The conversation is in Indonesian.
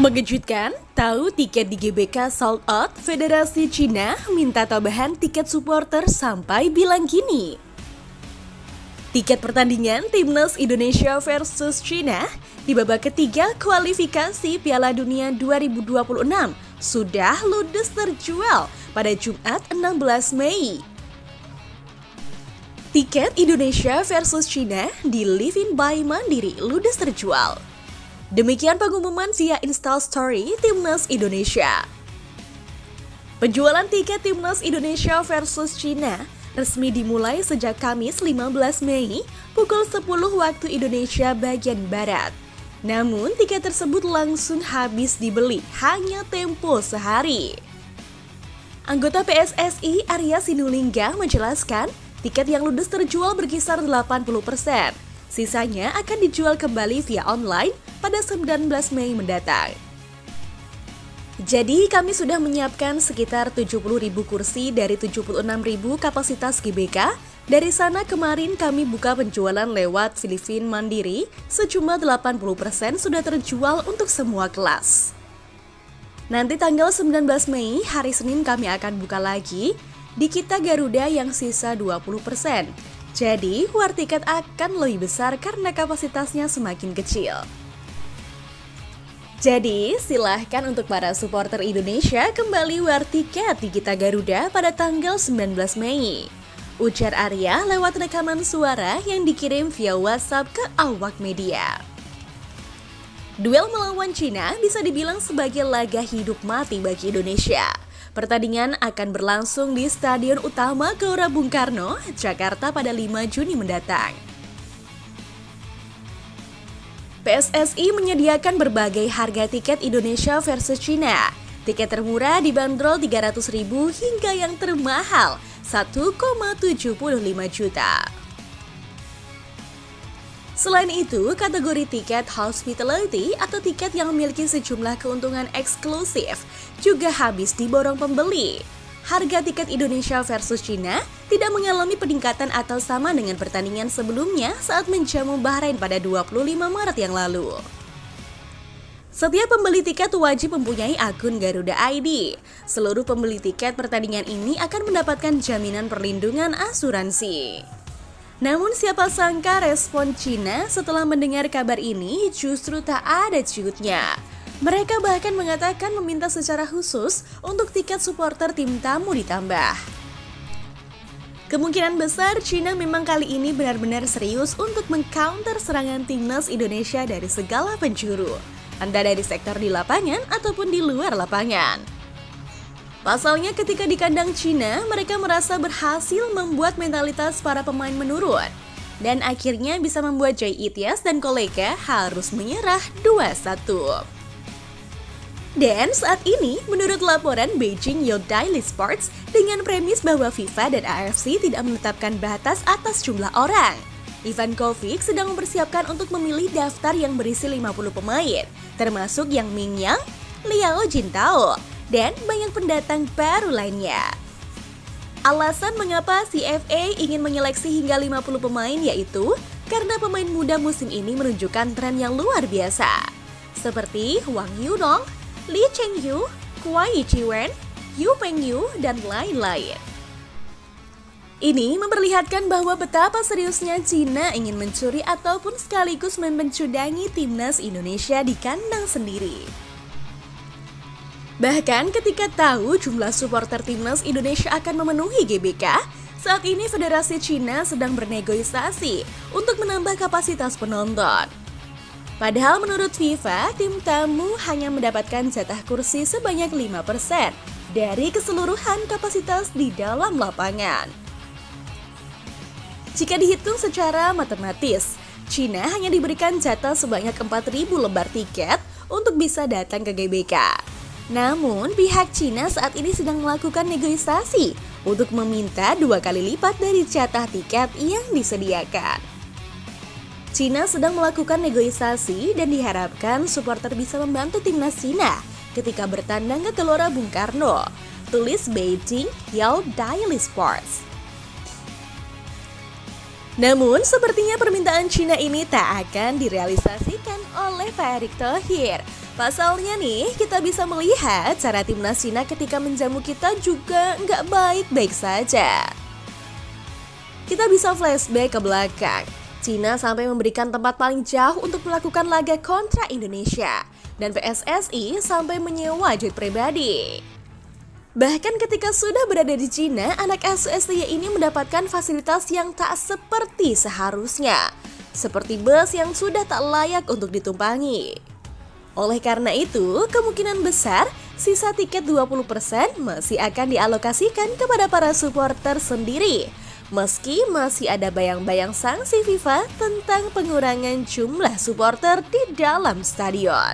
Mengejutkan, tahu tiket di GBK sold out, Federasi Cina minta tambahan tiket supporter sampai bilang gini. Tiket pertandingan Timnas Indonesia versus Cina di babak ketiga kualifikasi Piala Dunia 2026 sudah ludes terjual pada Jumat 16 Mei. Tiket Indonesia versus Cina di Live In by Mandiri ludes terjual. Demikian pengumuman via Instastory Timnas Indonesia. Penjualan tiket Timnas Indonesia versus Cina resmi dimulai sejak Kamis 15 Mei pukul 10 waktu Indonesia bagian Barat. Namun tiket tersebut langsung habis dibeli hanya tempo sehari. Anggota PSSI Arya Sinulinga menjelaskan tiket yang ludes terjual berkisar 80%. Sisanya akan dijual kembali via online pada 19 Mei mendatang. Jadi kami sudah menyiapkan sekitar 70.000 kursi dari 76.000 kapasitas GBK. Dari sana kemarin kami buka penjualan lewat Livin Mandiri, sejumlah 80% sudah terjual untuk semua kelas. Nanti tanggal 19 Mei, hari Senin kami akan buka lagi di Kita Garuda yang sisa 20%. Jadi, war tiket akan lebih besar karena kapasitasnya semakin kecil. Jadi, silahkan untuk para supporter Indonesia kembali war tiket di Kita Garuda pada tanggal 19 Mei. Ujar Arya lewat rekaman suara yang dikirim via WhatsApp ke awak media. Duel melawan Cina bisa dibilang sebagai laga hidup mati bagi Indonesia. Pertandingan akan berlangsung di Stadion Utama Gelora Bung Karno, Jakarta pada 5 Juni mendatang. PSSI menyediakan berbagai harga tiket Indonesia versus Cina. Tiket termurah dibanderol 300.000 hingga yang termahal 1,75 juta. Selain itu, kategori tiket hospitality atau tiket yang memiliki sejumlah keuntungan eksklusif juga habis diborong pembeli. Harga tiket Indonesia versus Cina tidak mengalami peningkatan atau sama dengan pertandingan sebelumnya saat menjamu Bahrain pada 25 Maret yang lalu. Setiap pembeli tiket wajib mempunyai akun Garuda ID. Seluruh pembeli tiket pertandingan ini akan mendapatkan jaminan perlindungan asuransi. Namun siapa sangka respon Cina setelah mendengar kabar ini justru tak ada ciutnya. Mereka bahkan mengatakan meminta secara khusus untuk tiket supporter tim tamu ditambah. Kemungkinan besar Cina memang kali ini benar-benar serius untuk mengcounter serangan timnas Indonesia dari segala penjuru, entah dari sektor di lapangan ataupun di luar lapangan. Pasalnya ketika di kandang Cina, mereka merasa berhasil membuat mentalitas para pemain menurun. Dan akhirnya bisa membuat Jay Ityas dan kolega harus menyerah 2-1. Dan saat ini, menurut laporan Beijing Youth Daily Sports, dengan premis bahwa FIFA dan AFC tidak menetapkan batas atas jumlah orang, Ivan Kovic sedang mempersiapkan untuk memilih daftar yang berisi 50 pemain, termasuk Yang Mingyang, Liao Jintao, dan banyak pendatang baru lainnya. Alasan mengapa CFA ingin menyeleksi hingga 50 pemain yaitu karena pemain muda musim ini menunjukkan tren yang luar biasa. Seperti Wang Yudong, Lee Chengyu, Kuai Chiwen, Yu Pengyu, dan lain-lain. Ini memperlihatkan bahwa betapa seriusnya Cina ingin mencuri ataupun sekaligus membencudangi timnas Indonesia di kandang sendiri. Bahkan ketika tahu jumlah supporter timnas Indonesia akan memenuhi GBK, saat ini Federasi Cina sedang bernegosiasi untuk menambah kapasitas penonton. Padahal menurut FIFA, tim tamu hanya mendapatkan jatah kursi sebanyak 5% dari keseluruhan kapasitas di dalam lapangan. Jika dihitung secara matematis, Cina hanya diberikan jatah sebanyak 4.000 lembar tiket untuk bisa datang ke GBK. Namun, pihak Cina saat ini sedang melakukan negosiasi untuk meminta 2 kali lipat dari jatah tiket yang disediakan. Cina sedang melakukan negosiasi dan diharapkan supporter bisa membantu timnas Cina ketika bertandang ke Gelora Bung Karno, tulis Beijing Youth Daily Sports. Namun, sepertinya permintaan Cina ini tak akan direalisasikan oleh Pak Erick Thohir. Pasalnya nih, kita bisa melihat cara timnas Cina ketika menjamu kita juga nggak baik-baik saja. Kita bisa flashback ke belakang. Cina sampai memberikan tempat paling jauh untuk melakukan laga kontra Indonesia. Dan PSSI sampai menyewa jet pribadi. Bahkan ketika sudah berada di Cina, anak asuh STY ini mendapatkan fasilitas yang tak seperti seharusnya. Seperti bus yang sudah tak layak untuk ditumpangi. Oleh karena itu, kemungkinan besar sisa tiket 20% masih akan dialokasikan kepada para supporter sendiri. Meski masih ada bayang-bayang sanksi FIFA tentang pengurangan jumlah supporter di dalam stadion.